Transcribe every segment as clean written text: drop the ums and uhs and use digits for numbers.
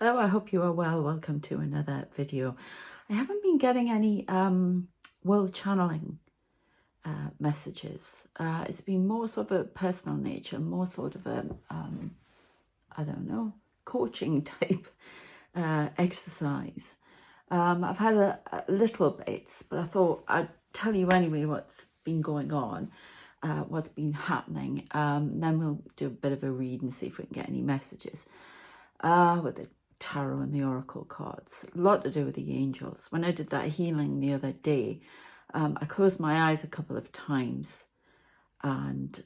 Hello, I hope you are well. Welcome to another video. I haven't been getting any world channeling messages. It's been more sort of a personal nature, more sort of a, I don't know, coaching type exercise. I've had a little bits, but I thought I'd tell you anyway what's been going on, what's been happening. Then we'll do a bit of a read and see if we can get any messages. With the tarot and the oracle cards, a lot to do with the angels. When I did that healing the other day, I closed my eyes a couple of times and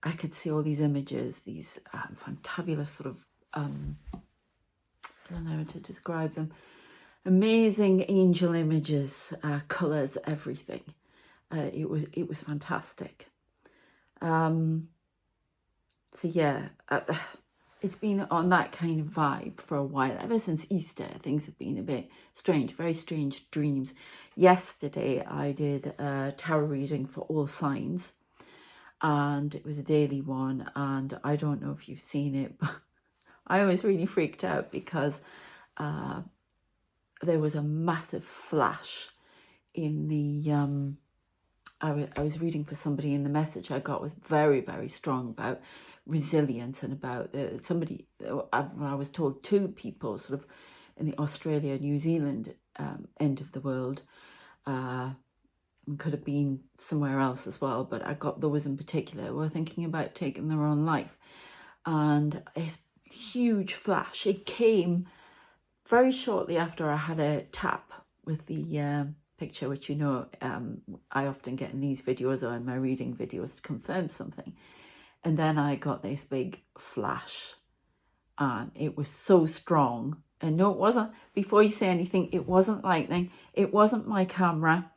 I could see all these images, these fantabulous sort of, I don't know how to describe them, amazing angel images, colours, everything. It was fantastic. So yeah, it's been on that kind of vibe for a while. Ever since Easter, things have been a bit strange, very strange dreams. Yesterday, I did a tarot reading for all signs, and it was a daily one. And I don't know if you've seen it, but I was really freaked out because there was a massive flash in the... I was reading for somebody, and the message I got was very, very strong about resilience and about somebody, I was told two people sort of in the Australia, New Zealand end of the world, could have been somewhere else as well, but I got those in particular, were thinking about taking their own life. And this huge flash, it came very shortly after I had a tap with the picture, which I often get in these videos or in my reading videos to confirm something. And then I got this big flash and it was so strong. And no, it wasn't, before you say anything, it wasn't lightning. It wasn't my camera.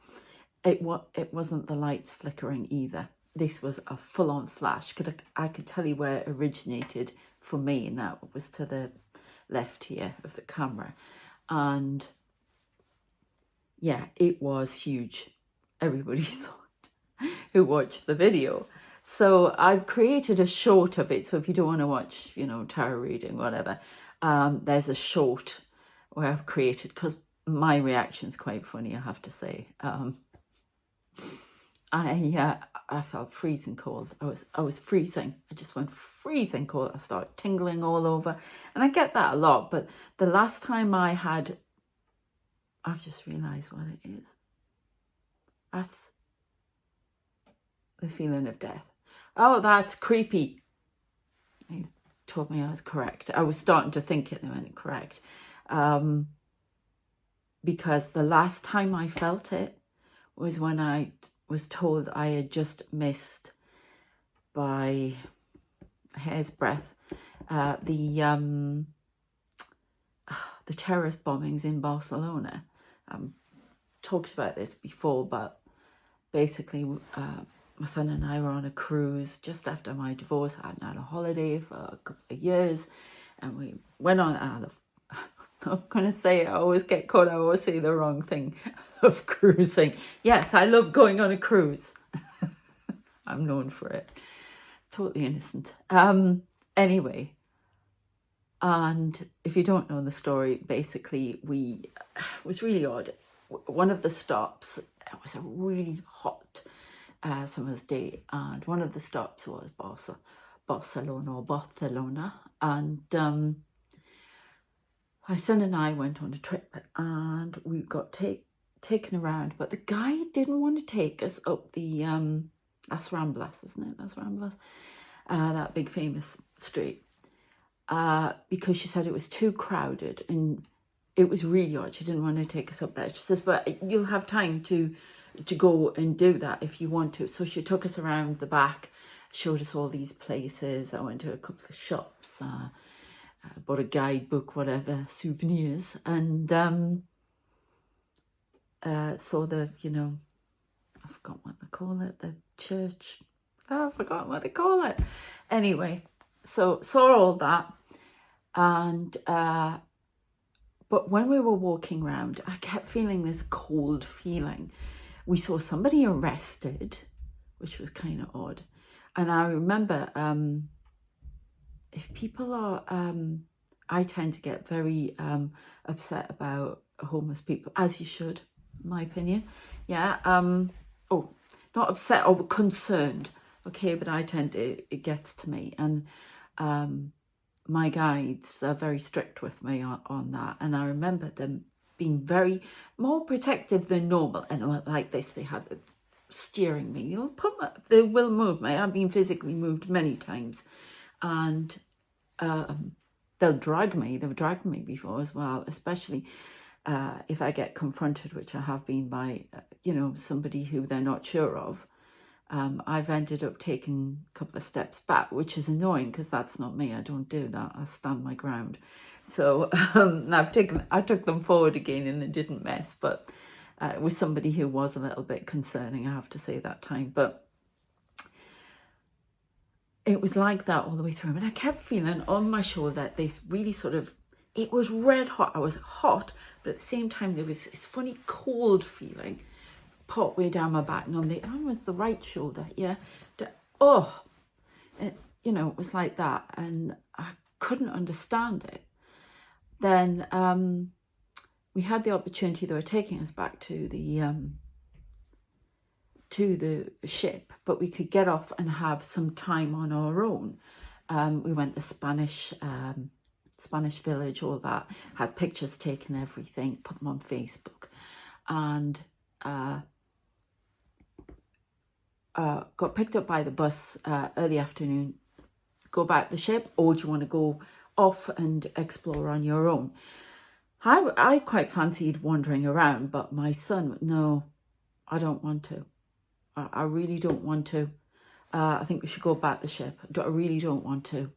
It wasn't the lights flickering either. This was a full-on flash. I could tell you where it originated for me, and that was to the left here of the camera. And yeah, it was huge. Everybody thought who watched the video. So I've created a short of it. So if you don't want to watch, tarot reading, whatever, there's a short where I've created, because my reaction's quite funny, I have to say. I felt freezing cold. I was freezing. I just went freezing cold. I started tingling all over. And I get that a lot. But the last time I had... I've just realised what it is. That's the feeling of death. Oh, that's creepy. They told me I was correct. I was starting to think it, they went correct. Because the last time I felt it was when I was told I had just missed by a hair's breadth the terrorist bombings in Barcelona. Talked about this before, but basically my son and I were on a cruise just after my divorce. I hadn't had a holiday for a couple of years, and we went on. I'm going to say, I always get caught, I always say the wrong thing of cruising. Yes, I love going on a cruise. I'm known for it. Totally innocent. Anyway, and if you don't know the story, basically it was really odd. One of the stops, it was a really hot summer's day, and one of the stops was Barcelona, and my son and I went on a trip, and we got taken around, but the guy didn't want to take us up the Las Ramblas, isn't it? Las Ramblas, that big famous street, because she said it was too crowded and it was really odd. She didn't want to take us up there. She says, but you'll have time to go and do that if you want to. So she took us around the back, showed us all these places. I went to a couple of shops, bought a guidebook, whatever, souvenirs, and saw the, I forgot what they call it, the church. Oh, I forgot what they call it. Anyway, so saw all that, and but when we were walking around, I kept feeling this cold feeling. We saw somebody arrested, which was kind of odd. And I remember if people are I tend to get very upset about homeless people, as you should, in my opinion. Yeah. Oh, not upset or concerned. Okay, but I tend to, it gets to me, and my guides are very strict with me on that, and I remember them being very more protective than normal, and they were like this. They had the steering me, they will move me. I've been physically moved many times, and they'll drag me. They've dragged me before as well, especially if I get confronted, which I have been, by somebody who they're not sure of. I've ended up taking a couple of steps back, which is annoying because that's not me. I don't do that. I stand my ground. So I took them forward again, and it didn't mess, but it was somebody who was a little bit concerning, I have to say, that time. But it was like that all the way through. And I kept feeling on my shoulder this really sort of, it was red hot. I was hot, but at the same time, there was this funny cold feeling part way down my back, and on the right shoulder. Yeah. It was like that. And I couldn't understand it. Then we had the opportunity. They were taking us back to the ship, but we could get off and have some time on our own. We went to Spanish village, all that, had pictures taken, everything, put them on Facebook, and got picked up by the bus early afternoon. Go back to the ship, or do you want to go off and explore on your own? I quite fancied wandering around, but my son, no, I don't want to. I really don't want to. I think we should go back to the ship. I really don't want to.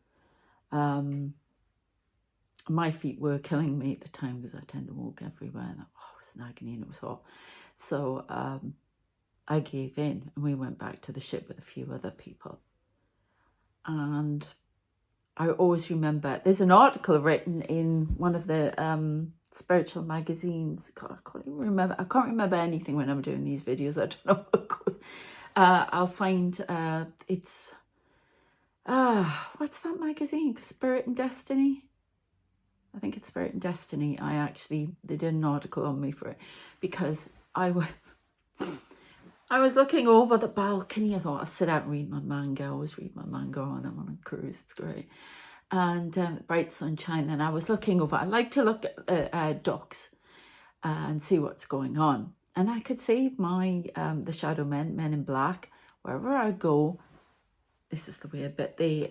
My feet were killing me at the time because I tend to walk everywhere, and it was an agony, and it was hot. So I gave in, and we went back to the ship with a few other people. And I always remember, there's an article written in one of the spiritual magazines. God, I can't remember anything when I'm doing these videos. I don't know what it goes. I'll find it's what's that magazine? Spirit and Destiny. I think it's Spirit and Destiny. They did an article on me for it, because I was looking over the balcony. I thought I'd sit out and read my manga. I always read my manga when I'm on a cruise. It's great. And bright sunshine. And I was looking over. I like to look at docks and see what's going on. And I could see the shadow men in black, wherever I go. This is the weird bit. They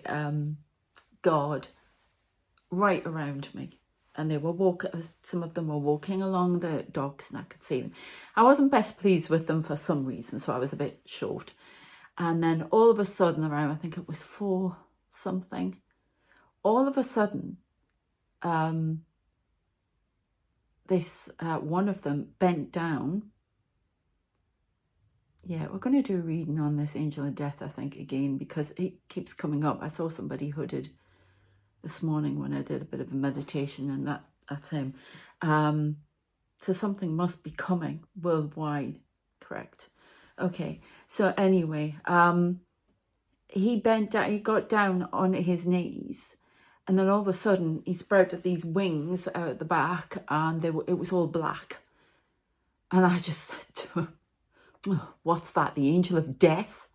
guard right around me. And they were some of them were walking along the docks, and I could see them. I wasn't best pleased with them for some reason, so I was a bit short. And then all of a sudden, around, I think it was 4 something, all of a sudden, this one of them bent down. Yeah, we're going to do a reading on this angel of death, I think, again, because it keeps coming up. I saw somebody hooded this morning when I did a bit of a meditation, and that's him. So something must be coming worldwide, correct? Okay, so anyway, he bent down, he got down on his knees, and then all of a sudden he sprouted these wings out at the back, and it was all black. And I just said to him, oh, what's that? The angel of death?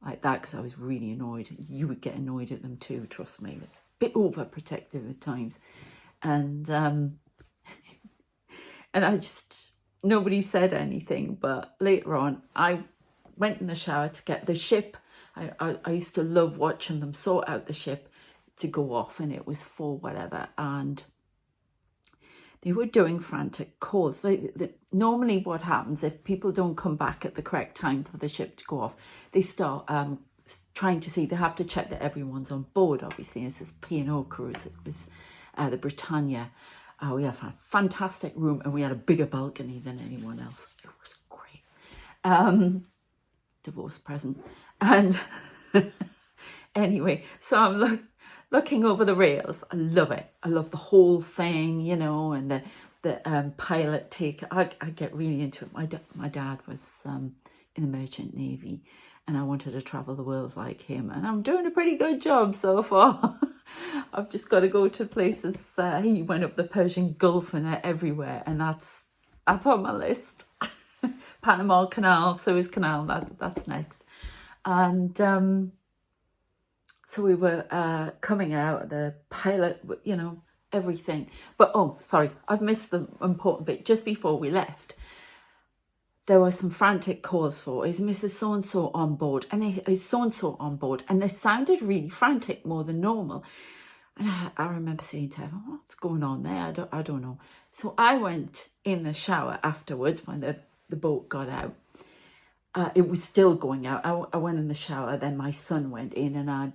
Like that, because I was really annoyed. You would get annoyed at them too, trust me. A bit overprotective at times. And and nobody said anything. But later on, I went in the shower to get the ship. I used to love watching them sort out the ship to go off, and it was for whatever. And they were doing frantic calls. Normally what happens, if people don't come back at the correct time for the ship to go off, they start trying to see, they have to check that everyone's on board, obviously. It's this P&O cruise. It was the Britannia. We have a fantastic room, and we had a bigger balcony than anyone else. It was great. Divorce present. And anyway, so I'm looking over the rails. I love it. I love the whole thing, you know, and the pilot I get really into it. My dad was in the Merchant Navy, and I wanted to travel the world like him, and I'm doing a pretty good job so far. I've just got to go to places. He went up the Persian Gulf and everywhere, and that's on my list. Panama Canal, Suez Canal, that's next. And so we were coming out, the pilot, you know, everything. But, oh, sorry, I've missed the important bit. Just before we left, there were some frantic calls for, is Mrs. So-and-so on board? And is so-and-so on board? And they sounded really frantic, more than normal. And I remember saying to her, what's going on there? I don't know. So I went in the shower afterwards when the boat got out. It was still going out. I went in the shower, then my son went in, and I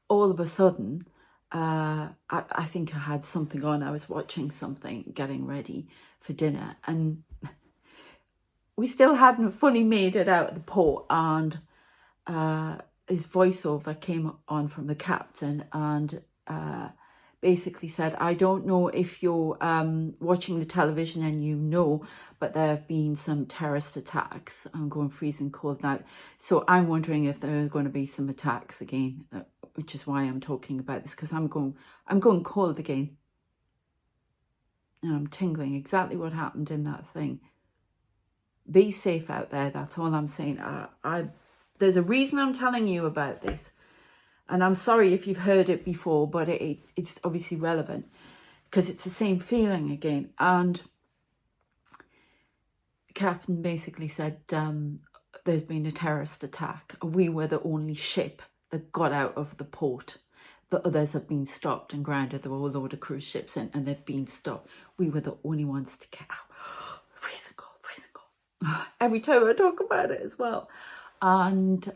all of a sudden, I think I had something on. I was watching something, getting ready for dinner, and we still hadn't fully made it out of the port, and his voiceover came on from the captain, and basically said, I don't know if you're watching the television and you know, but there have been some terrorist attacks. I'm going freezing cold now. So I'm wondering if there are going to be some attacks again, which is why I'm talking about this, because I'm going cold again. And I'm tingling. Exactly what happened in that thing. Be safe out there. That's all I'm saying. There's a reason I'm telling you about this. And I'm sorry if you've heard it before, but it's obviously relevant because it's the same feeling again. And the captain basically said, there's been a terrorist attack. We were the only ship that got out of the port. The others have been stopped and grounded. There were a load of cruise ships in, and they've been stopped. We were the only ones to get out. Freezing cold, freezing cold. Every time I talk about it as well. And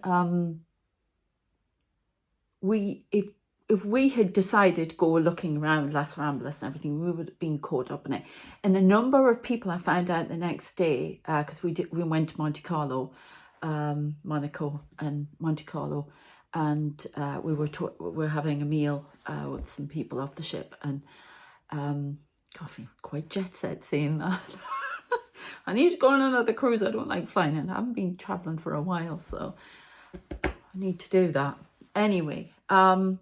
if we had decided to go looking around Las Ramblas and everything, we would have been caught up in it. And the number of people I found out the next day, because we went to Monte Carlo, Monaco and Monte Carlo, and we were having a meal with some people off the ship, and I feel quite jet set saying that. I need to go on another cruise. I don't like flying, and I haven't been traveling for a while, so I need to do that. Anyway, because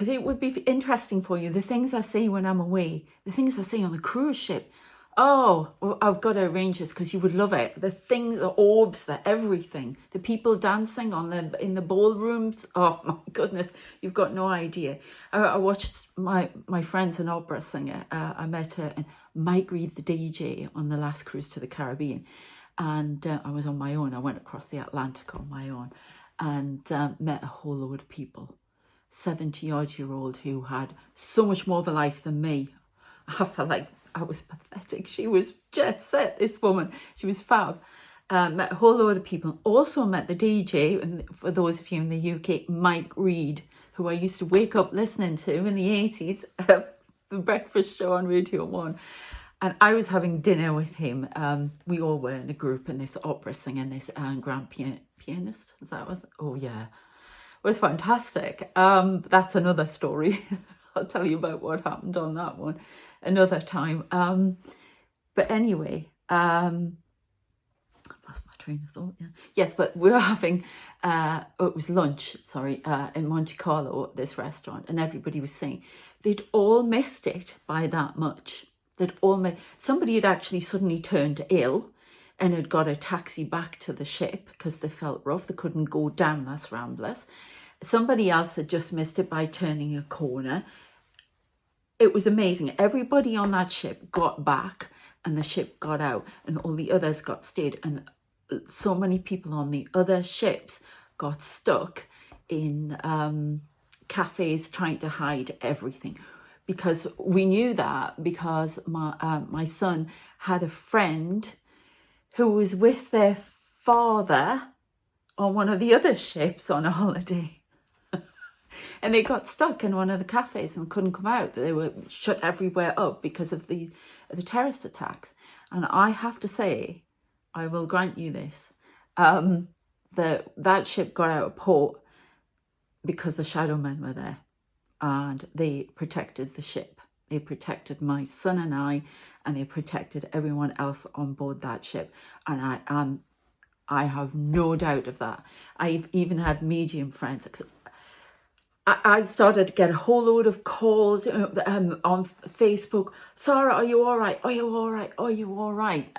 it would be interesting for you, the things I say when I'm away, the things I say on the cruise ship. Oh, well, I've got to arrange this because you would love it. The thing, the orbs, the everything, the people dancing in the ballrooms. Oh my goodness, you've got no idea. I watched my friend's an opera singer. I met her and Mike Reed, the DJ, on the last cruise to the Caribbean. And I was on my own. I went across the Atlantic on my own and met a whole load of people. 70-odd-year-old who had so much more of a life than me. I felt like I was pathetic. She was jet set, this woman. She was fab. Met a whole load of people. Also met the DJ, and for those of you in the UK, Mike Reed, who I used to wake up listening to in the 80s, the breakfast show on Radio 1. And I was having dinner with him. We all were in a group in this opera singing, this grand pianist. Is that was? Oh yeah, it was fantastic. That's another story. I'll tell you about what happened on that one another time. But anyway, I've lost my train of thought. Yeah. Yes, but we were having it was lunch. Sorry, in Monte Carlo at this restaurant, and everybody was saying they'd all missed it by that much. Somebody had actually suddenly turned ill and had got a taxi back to the ship because they felt rough. They couldn't go down Las Ramblas. Somebody else had just missed it by turning a corner. It was amazing. Everybody on that ship got back and the ship got out, and all the others got stayed. And so many people on the other ships got stuck in cafes trying to hide everything. Because we knew that because my son had a friend who was with their father on one of the other ships on a holiday. And they got stuck in one of the cafes and couldn't come out. They were shut everywhere up because of the terrorist attacks. And I have to say, I will grant you this, that ship got out of port because the shadow men were there. And they protected the ship. They protected my son and I, and they protected everyone else on board that ship. And I am I have no doubt of that. I've even had medium friends. I started to get a whole load of calls on Facebook. Sarah, are you all right? Are you all right? Are you all right?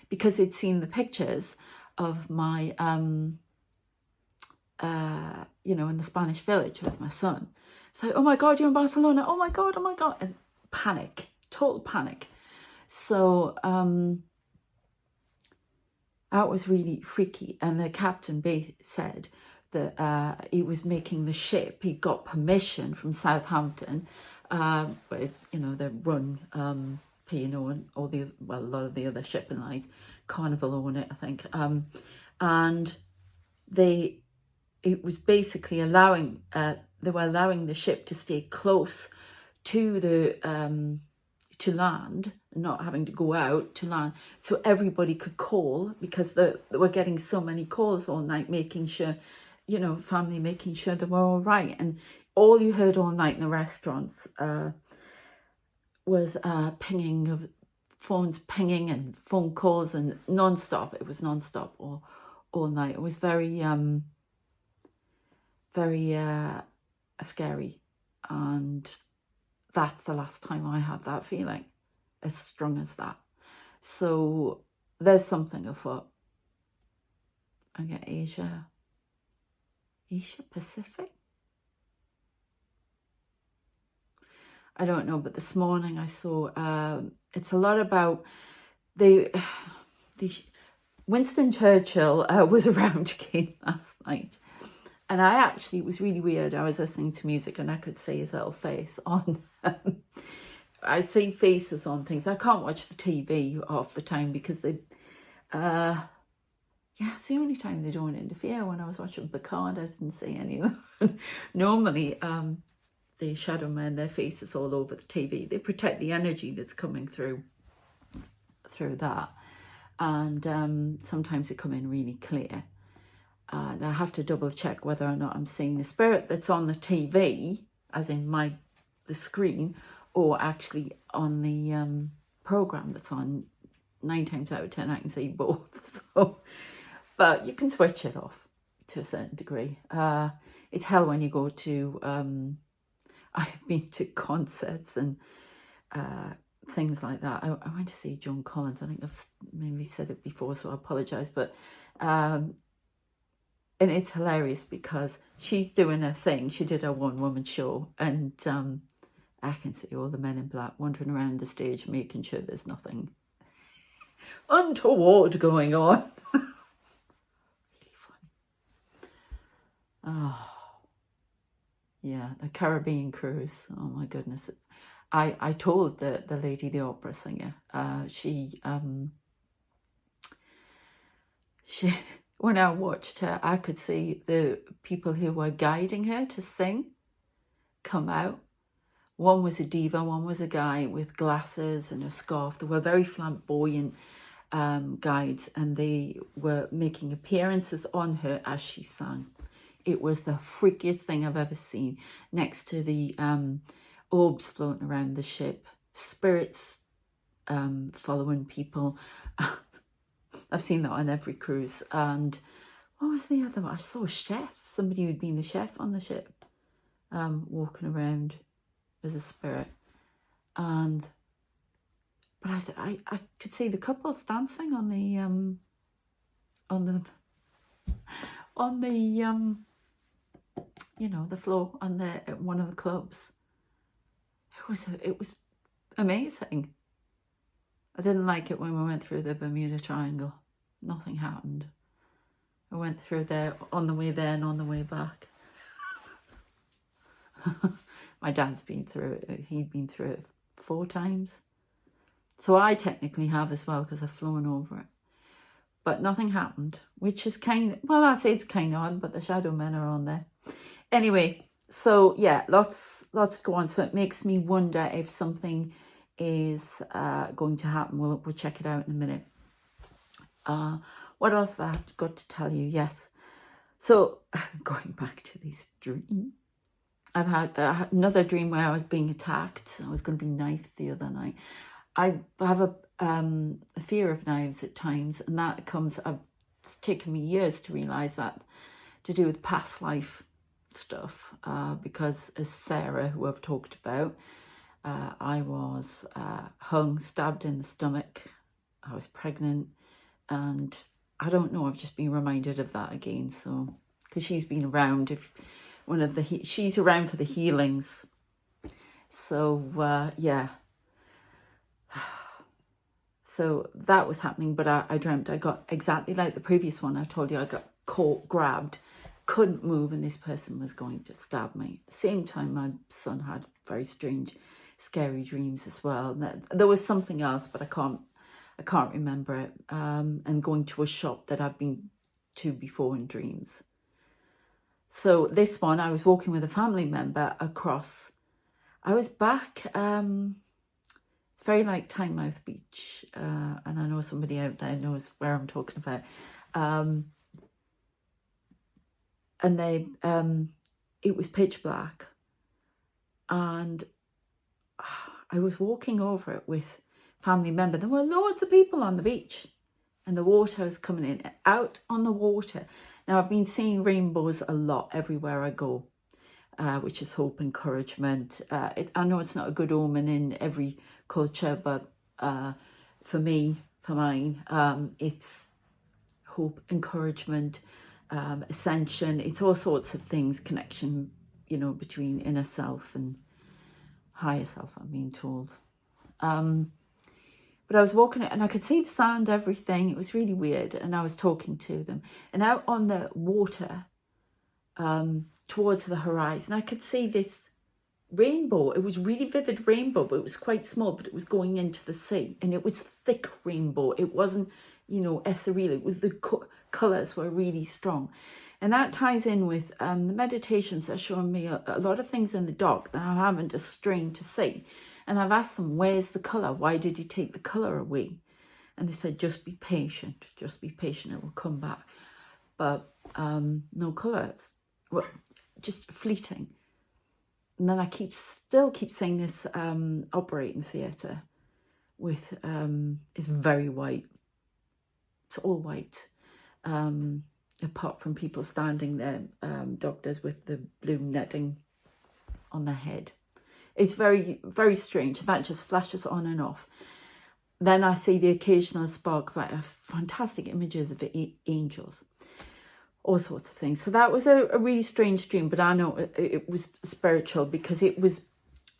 Because they'd seen the pictures of my, in the Spanish village with my son. It's like, oh my God, you're in Barcelona. Oh my God, oh my God. And panic, total panic. So that was really freaky. And the captain said that he was making the ship. He got permission from Southampton, but they run P&O and a lot of the other shipping lines, Carnival own it, I think, and it was basically allowing they were allowing the ship to stay close to the to land, not having to go out to land, so everybody could call, because they were getting so many calls all night, making sure, family making sure they were all right. And all you heard all night in the restaurants was pinging of phones, pinging and phone calls, and non-stop. It was non-stop all night. It was very scary, and that's the last time I had that feeling as strong as that. So there's something afoot. I get Asia Pacific. I don't know, but this morning I saw it's a lot about the Winston Churchill was around again last night. And it was really weird. I was listening to music and I could see his little face on. I see faces on things. I can't watch the TV half the time because it's the only time they don't interfere. When I was watching Picard, I didn't see any of them. Normally, the shadow men, their faces all over the TV. They protect the energy that's coming through that. And sometimes they come in really clear. And I have to double check whether or not I'm seeing the spirit that's on the TV, as in the screen, or actually on the program that's on. 9 times out of 10 I can see both. So, but you can switch it off to a certain degree. It's hell when you go to I've been to concerts and things like that. I went to see Joan Collins. I think I've maybe said it before, so I apologise, but and it's hilarious because she's doing her thing. She did her one-woman show, and I can see all the men in black wandering around the stage, making sure there's nothing untoward going on. Really funny. Oh, yeah, the Caribbean cruise. Oh my goodness. I told the lady, the opera singer, she when I watched her, I could see the people who were guiding her to sing come out. One was a diva, one was a guy with glasses and a scarf. They were very flamboyant guides, and they were making appearances on her as she sang. It was the freakiest thing I've ever seen. Next to the orbs floating around the ship, spirits following people. I've seen that on every cruise. And what was the other one? I saw a chef, somebody who'd been the chef on the ship, walking around as a spirit. But I could see the couples dancing on the floor on one of the clubs. It was amazing. I didn't like it when we went through the Bermuda Triangle. Nothing happened. I went through there on the way there and on the way back. My dad's been through it. He'd been through it 4 times. So I technically have as well, because I've flown over it. But nothing happened, which is I say it's kind of odd, but the shadow men are on there. Anyway, so yeah, lots go on. So it makes me wonder if something is going to happen. We'll check it out in a minute. What else have I got to tell you? Yes. So going back to this dream, I've had another dream where I was being attacked. I was going to be knifed the other night. I have a fear of knives at times, and that comes. it's taken me years to realise that, to do with past life stuff, because as Sarah, who I've talked about, I was hung, stabbed in the stomach. I was pregnant, and I don't know, I've just been reminded of that again. So, because she's been around, she's around for the healings. So, yeah. So that was happening, but I dreamt I got exactly like the previous one. I told you I got caught, grabbed, couldn't move, and this person was going to stab me. At the same time, my son had very strange, scary dreams as well. There was something else, but I can't remember it. And going to a shop that I've been to before in dreams. So this one, I was walking with a family member across. I was back. It's very like Tynemouth Beach, and I know somebody out there knows where I'm talking about. And it was pitch black, and I was walking over it with family member. There were loads of people on the beach, and the water was coming in, out on the water. Now, I've been seeing rainbows a lot everywhere I go, which is hope, encouragement. I know it's not a good omen in every culture, but for mine, it's hope, encouragement, ascension. It's all sorts of things, connection, between inner self and higher self, I'm being told. But I was walking it, and I could see the sand, everything. It was really weird, and I was talking to them. And out on the water, towards the horizon, I could see this rainbow. It was really vivid rainbow, but it was quite small, but it was going into the sea, and it was thick rainbow. It wasn't, ethereal. It was the colours were really strong. And that ties in with the meditations are showing me a lot of things in the dark that I'm having to strain to see. And I've asked them, where's the colour? Why did you take the colour away? And they said, just be patient, it will come back. But no colour, it's just fleeting. And then I still keep saying this operating theatre with, it's very white. It's all white, apart from people standing there, doctors with the blue netting on their head. It's very, very strange. That just flashes on and off. Then I see the occasional spark of fantastic images of angels, all sorts of things. So that was a really strange dream, but I know it was spiritual because it was,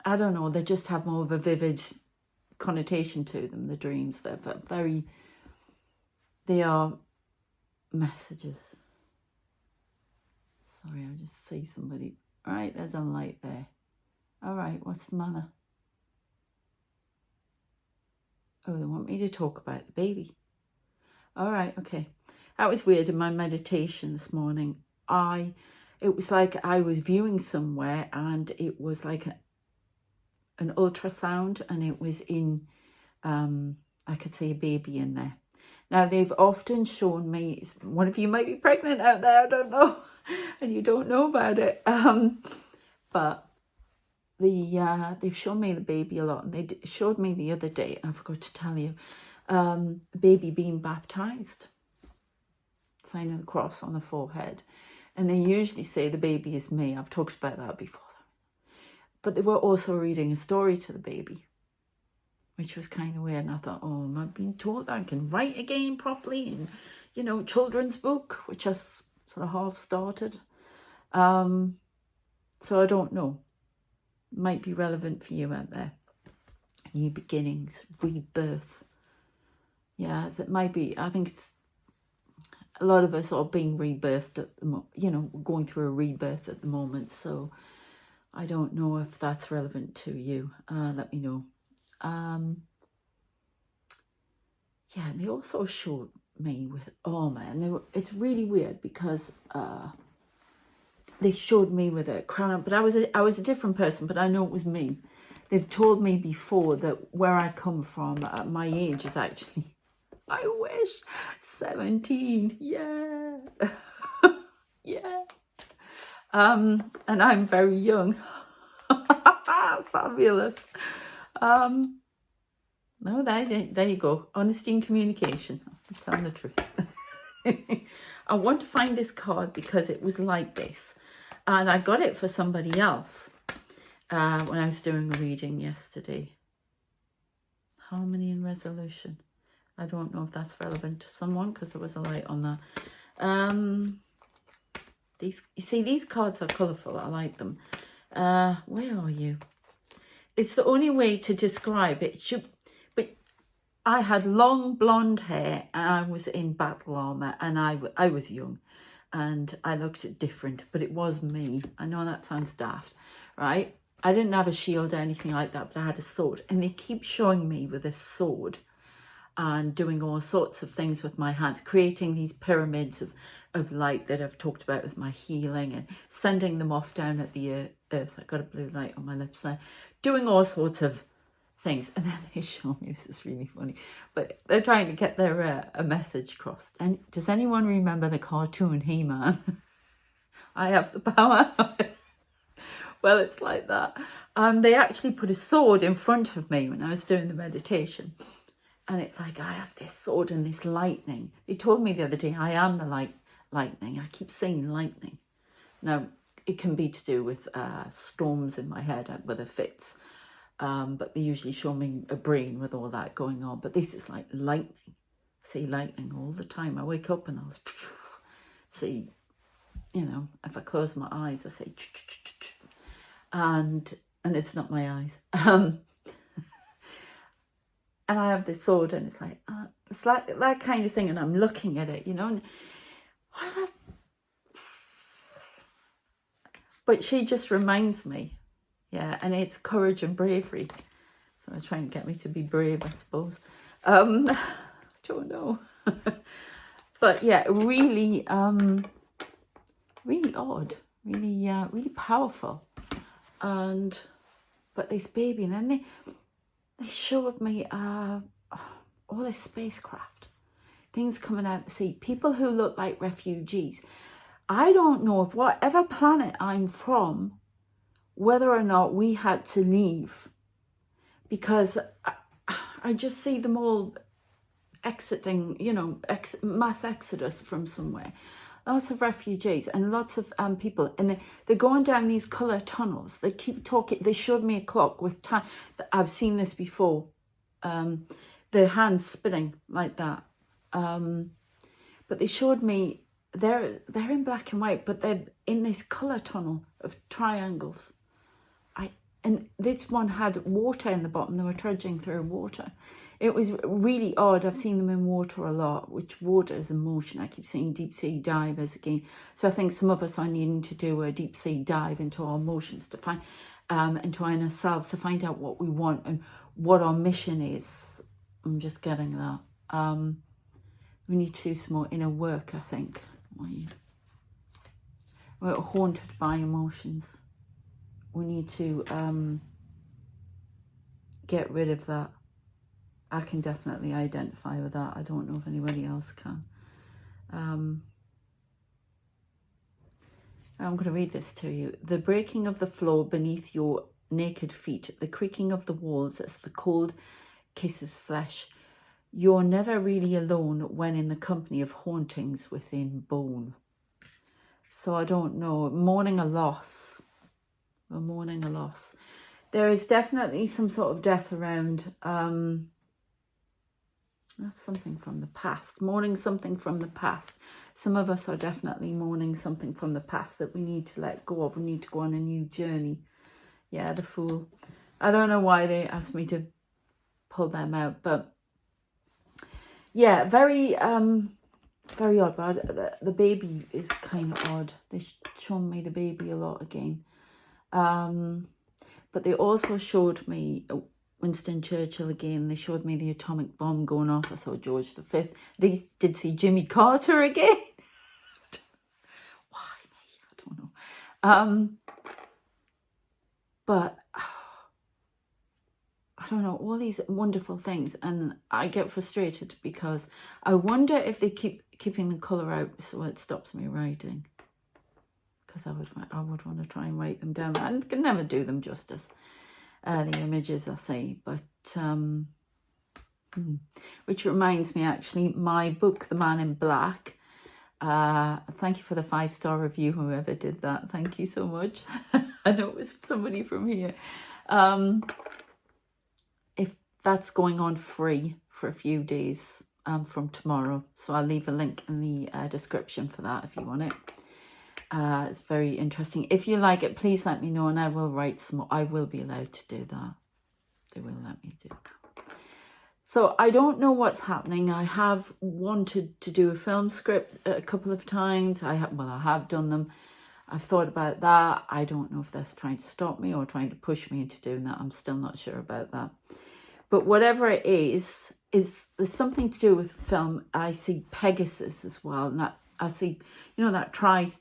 I don't know, they just have more of a vivid connotation to them, the dreams. They are messages. Sorry, I just see somebody. All right, there's a light there. All right, what's the matter? Oh, they want me to talk about the baby. All right, okay. That was weird in my meditation this morning. It was like I was viewing somewhere, and it was like an ultrasound, and it was in, I could see a baby in there. Now, they've often shown me, one of you might be pregnant out there, I don't know, and you don't know about it. But they've shown me the baby a lot, and they showed me the other day, I forgot to tell you, baby being baptized, sign of the cross on the forehead. And they usually say the baby is me. I've talked about that before. But they were also reading a story to the baby, which was kind of weird. And I thought, oh, am I being told that I can write again properly in, children's book, which I sort of half started. So I don't know. Might be relevant for you out there. New beginnings, rebirth. Yeah, so it might be. I think it's a lot of us are being rebirthed at the moment, going through a rebirth at the moment. So I don't know if that's relevant to you. Let me know. Yeah, and they also showed me with armor, and it's really weird because they showed me with a crown, but I was a different person, but I know it was me. They've told me before that where I come from, my age is actually, I wish, 17. Yeah. Yeah. And I'm very young. Fabulous. No, there you go. Honesty and communication. I'm telling the truth. I want to find this card because it was like this. And I got it for somebody else when I was doing a reading yesterday. Harmony and resolution. I don't know if that's relevant to someone because there was a light on that. You see, these cards are colourful. I like them. Where are you? It's the only way to describe it. But I had long blonde hair and I was in battle armour and I was young and I looked different, but it was me. I know that sounds daft, right? I didn't have a shield or anything like that, but I had a sword. And they keep showing me with a sword and doing all sorts of things with my hands, creating these pyramids of light that I've talked about with my healing and sending them off down at the earth. I got a blue light on my lips there, doing all sorts of things. And then they show me, this is really funny, but they're trying to get their a message across. And does anyone remember the cartoon He-Man? I have the power. Well, it's like that. They actually put a sword in front of me when I was doing the meditation. And it's like, I have this sword and this lightning. They told me the other day, I am the lightning. I keep saying lightning. Now, it can be to do with storms in my head, whether fits. But they usually show me a brain with all that going on. But this is like lightning. I say lightning all the time. I wake up and I'll see, you know, if I close my eyes, I say, and it's not my eyes. And I have this sword and it's like that kind of thing. And I'm looking at it, you know. But she just reminds me, yeah, and it's courage and bravery. So they're trying to get me to be brave, I suppose. I don't know. But yeah, really, really odd, really powerful. But this baby, and then they showed me all this spacecraft, things coming out to sea, people who look like refugees. I don't know if whatever planet I'm from, whether or not we had to leave, because I just see them all exiting, you know, mass exodus from somewhere. Lots of refugees and lots of people, and they're going down these colour tunnels. They keep talking. They showed me a clock with time. I've seen this before. The hands spinning like that. But they showed me they're in black and white, but they're in this colour tunnel of triangles. And this one had water in the bottom. They were trudging through water. It was really odd. I've seen them in water a lot, which water is emotion. I keep saying deep sea divers again. So I think some of us are needing to do a deep sea dive into our emotions to find, into ourselves, to find out what we want and what our mission is. I'm just getting that. We need to do some more inner work, I think. We're haunted by emotions. We need to get rid of that. I can definitely identify with that. I don't know if anybody else can. I'm going to read this to you. The breaking of the floor beneath your naked feet, the creaking of the walls as the cold kisses flesh. You're never really alone when in the company of hauntings within bone. So I don't know. Mourning a loss. We're mourning a loss. There is definitely some sort of death around. That's something from the past. Mourning something from the past. Some of us are definitely mourning something from the past that we need to let go of. We need to go on a new journey. Yeah, the Fool. I don't know why they asked me to pull them out, but yeah, very, very odd. But the baby is kind of odd. They shown me the baby a lot again. But they also showed me Winston Churchill again. They showed me the atomic bomb going off. I saw George V. They did see Jimmy Carter again. Why me? I don't know. But I don't know, all these wonderful things, and I get frustrated because I wonder if they keep keeping the colour out so it stops me writing. Because I would want to try and write them down. I can never do them justice. The images I see, but which reminds me, actually, my book The Man in Black, Thank you for the 5-star review, whoever did that. Thank you so much. I know it was somebody from here. If that's going on free for a few days from tomorrow. So I'll leave a link in the description for that if you want it. It's very interesting. If you like it, please let me know and I will write some more. I will be allowed to do that. They will let me do that. So I don't know what's happening. I have wanted to do a film script a couple of times. I have done them. I've thought about that. I don't know if that's trying to stop me or trying to push me into doing that. I'm still not sure about that. But whatever it is there's something to do with film. I see Pegasus as well. And that I see, you know, that TriStar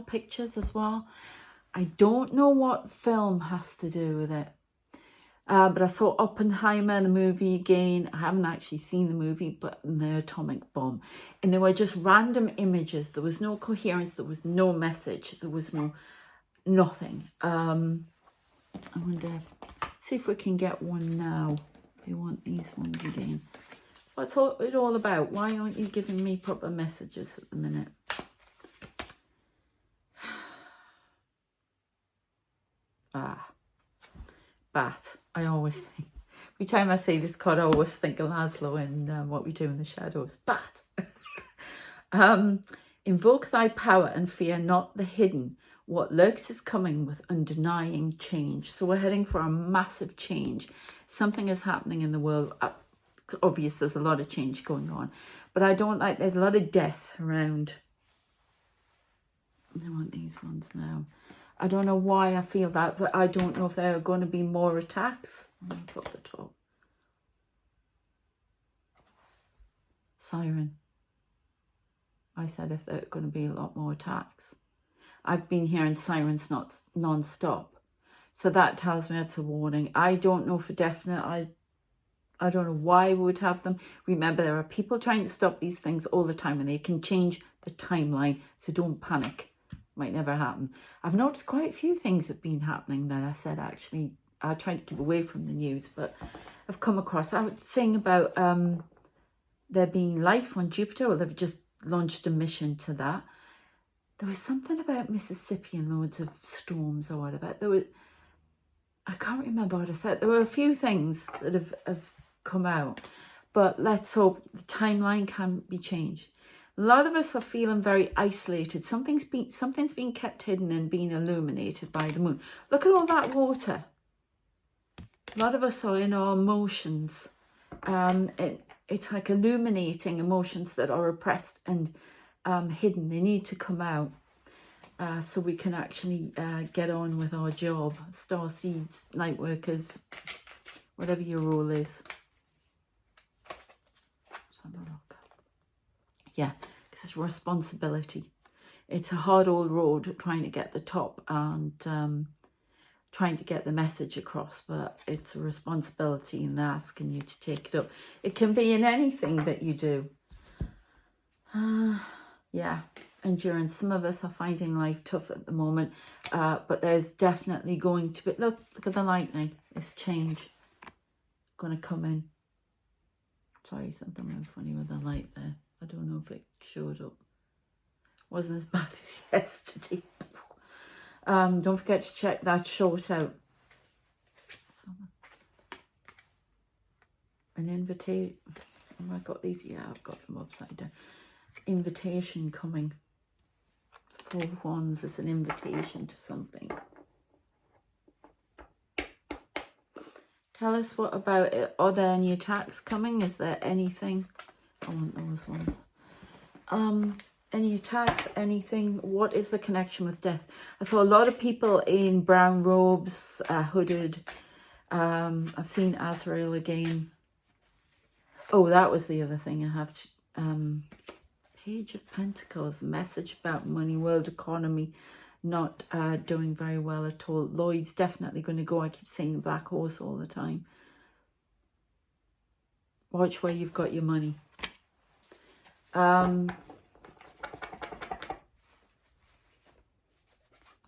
Pictures as well. I don't know what film has to do with it. But I saw Oppenheimer, the movie again. I haven't actually seen the movie, but the atomic bomb. And they were just random images. There was no coherence. There was no message. There was nothing. I wonder, see if we can get one now. If you want these ones again. What's it all about? Why aren't you giving me proper messages at the minute? Bat. I always think, every time I say this card, I always think of Laszlo and What We Do in the Shadows. Bat. Invoke thy power and fear not the hidden. What lurks is coming with undenying change. So we're heading for a massive change. Something is happening in the world. Obviously, there's a lot of change going on. But I don't like, there's a lot of death around. I want these ones now. I don't know why I feel that, but I don't know if there are going to be more attacks. That's off the top. Siren. I said if there are going to be a lot more attacks. I've been hearing sirens non-stop. So that tells me it's a warning. I don't know for definite. I don't know why we would have them. Remember, there are people trying to stop these things all the time and they can change the timeline. So don't panic. Might never happen. I've noticed quite a few things have been happening that I said actually I tried to keep away from the news, but I've come across. I was saying about there being life on Jupiter. Well, they've just launched a mission to that. There was something about Mississippi and loads of storms or whatever. I can't remember what I said. There were a few things that have come out, but let's hope the timeline can be changed. A lot of us are feeling very isolated. Something's been kept hidden and being illuminated by the moon. Look at all that water. A lot of us are in our emotions. It's like illuminating emotions that are repressed and hidden. They need to come out so we can actually get on with our job. Star seeds, Lightworkers, whatever your role is. Let's have a look. Yeah, because it's responsibility. It's a hard old road trying to get the top and trying to get the message across, but it's a responsibility and they're asking you to take it up. It can be in anything that you do. Yeah, endurance. Some of us are finding life tough at the moment, but there's definitely going to be, look at the lightning. It's change going to come in. Sorry, something went funny with the light there. I don't know if it showed up. Wasn't as bad as yesterday. Don't forget to check that short out. An invitation. Have I got these? Yeah, I've got them upside down. Invitation coming. 4 wands is an invitation to something. Tell us what about it. Are there any attacks coming? Is there anything? I want those ones. Any attacks, anything? What is the connection with death? I saw a lot of people in brown robes, hooded. I've seen Azrael again. Oh, that was the other thing I have. Page of Pentacles, message about money, world economy, not doing very well at all. Lloyd's definitely going to go. I keep saying the black horse all the time. Watch where you've got your money.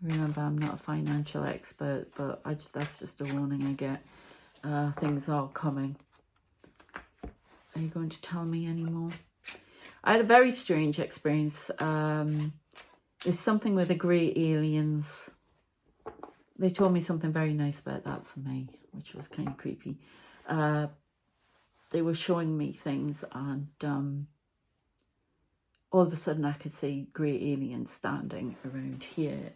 Remember, I'm not a financial expert, but that's just a warning I get. Things are coming. Are you going to tell me any more? I had a very strange experience. There's something with the grey aliens. They told me something very nice about that for me, which was kind of creepy. They were showing me things, and all of a sudden I could see grey aliens standing around here,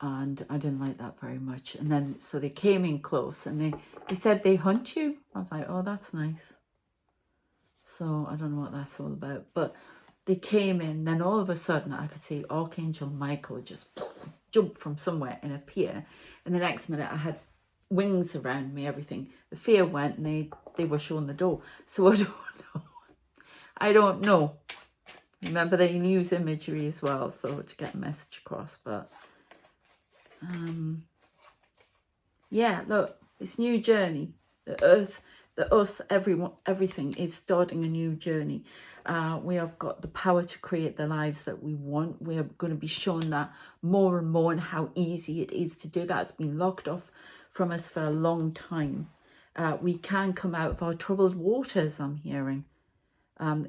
and I didn't like that very much. And then, so they came in close, and they said they hunt you. I was like, oh, that's nice. So I don't know what that's all about, but they came in, then all of a sudden I could see Archangel Michael just jump from somewhere and appear, and the next minute I had wings around me, everything. The fear went, and they were showing the door. So I don't know. Remember, they use imagery as well, so to get a message across. But yeah, look, this new journey, the earth, the us, everyone, everything is starting a new journey. We have got the power to create the lives that we want. We are going to be shown that more and more, and how easy it is to do that. It's been locked off from us for a long time. We can come out of our troubled waters, I'm hearing.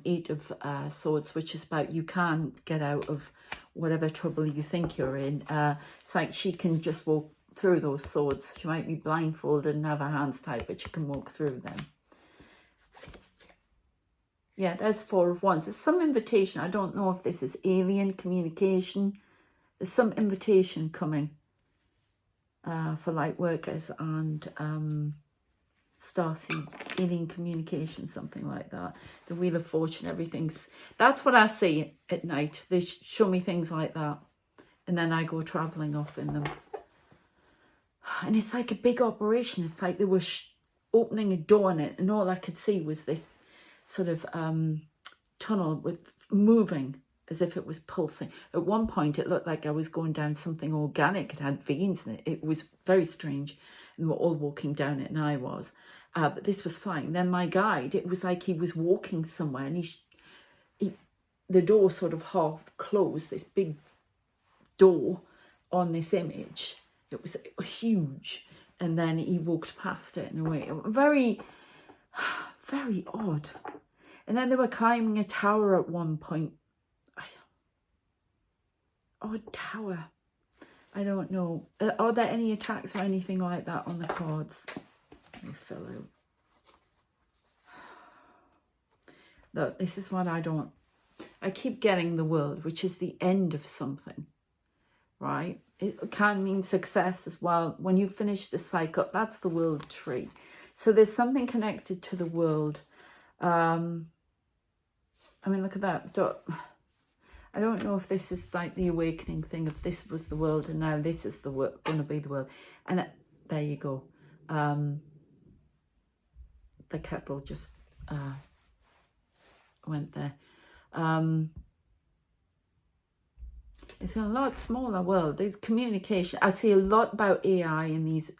Eight of Swords, which is about you can get out of whatever trouble you think you're in. It's like she can just walk through those swords. She might be blindfolded and have her hands tied, but she can walk through them. Yeah, there's Four of Wands. There's some invitation. I don't know if this is alien communication. There's some invitation coming for Lightworkers and starseeds, alien communication, something like that. The Wheel of Fortune, everything's... That's what I see at night. They show me things like that, and then I go travelling off in them. And it's like a big operation. It's like they were opening a door in it, and all I could see was this sort of tunnel with moving as if it was pulsing. At one point, it looked like I was going down something organic. It had veins in it. It was very strange. And we're all walking down it, and I was. But this was flying. Then my guide, it was like he was walking somewhere, and the door sort of half closed, this big door on this image. It was huge. And then he walked past it in a way. Very, very odd. And then they were climbing a tower at one point. Odd tower. I don't know. Are there any attacks or anything like that on the cards? Let me fill out. Look, this is what I don't... I keep getting the World, which is the end of something, right? It can mean success as well. When you finish the cycle, that's the World tree. So there's something connected to the World. I mean, look at that. I don't know if this is like the awakening thing, if this was the World and now this is going to be the World. And there you go. The kettle just went there. It's a lot smaller world. There's communication. I see a lot about AI and these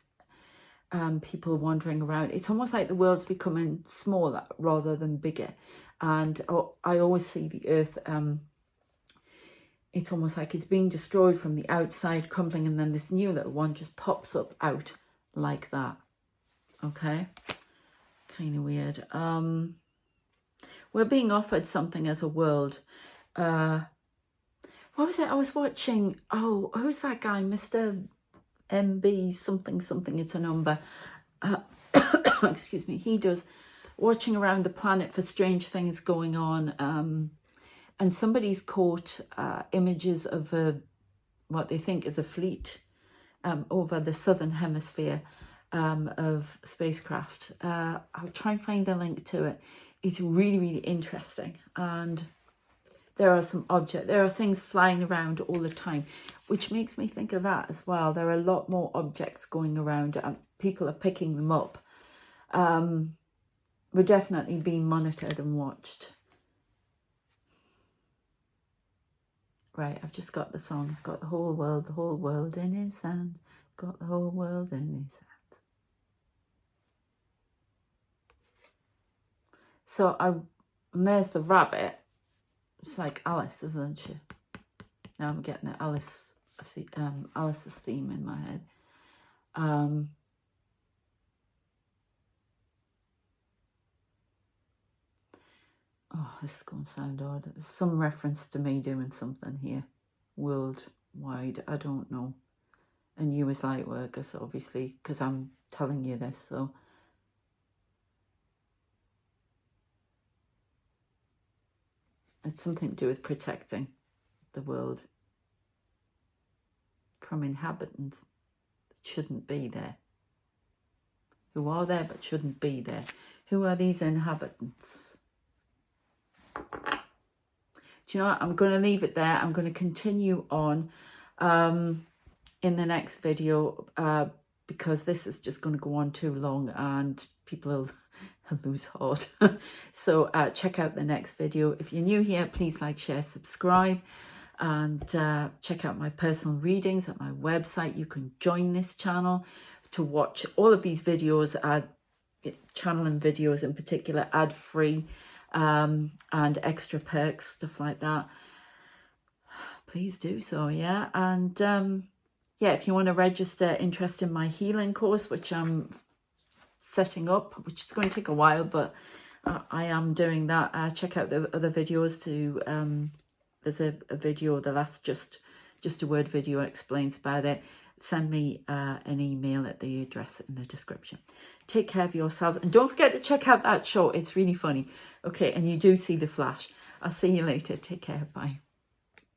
people wandering around. It's almost like the world's becoming smaller rather than bigger. And I always see the earth... it's almost like it's being destroyed from the outside, crumbling, and then this new little one just pops up out like that. Okay? Kind of weird. We're being offered something as a world. What was it? I was watching... Oh, who's that guy? Mr. MB something something. It's a number. Excuse me. He does watching around the planet for strange things going on. And somebody's caught images of what they think is a fleet over the southern hemisphere of spacecraft. I'll try and find a link to it. It's really, really interesting. And there are things flying around all the time, which makes me think of that as well. There are a lot more objects going around and people are picking them up. We're definitely being monitored and watched. Right, I've just got the song. It's got the whole world in his hand. Got the whole world in his hand. So and there's the rabbit. It's like Alice, isn't she? Now I'm getting it. Alice's theme in my head. Oh, this is going to sound odd. There's some reference to me doing something here. Worldwide, I don't know. And you as Lightworkers, obviously, because I'm telling you this, so. It's something to do with protecting the world from inhabitants that shouldn't be there. Who are there but shouldn't be there. Who are these inhabitants? Do you know what? I'm going to leave it there. I'm going to continue on in the next video because this is just going to go on too long and people will lose heart. So check out the next video. If you're new here, please like, share, subscribe, and check out my personal readings at my website. You can join this channel to watch all of these videos, channeling videos in particular, ad-free, and extra perks, stuff like that. Please do so, yeah. And yeah, if you want to register interest in my healing course, which I'm setting up, which is going to take a while, but I am doing that. Check out the other videos too. There's a video, the last just a word video explains about it. Send me an email at the address in the description. Take care of yourselves, and don't forget to check out that show. It's really funny. Okay, and you do see the flash. I'll see you later. Take care. Bye.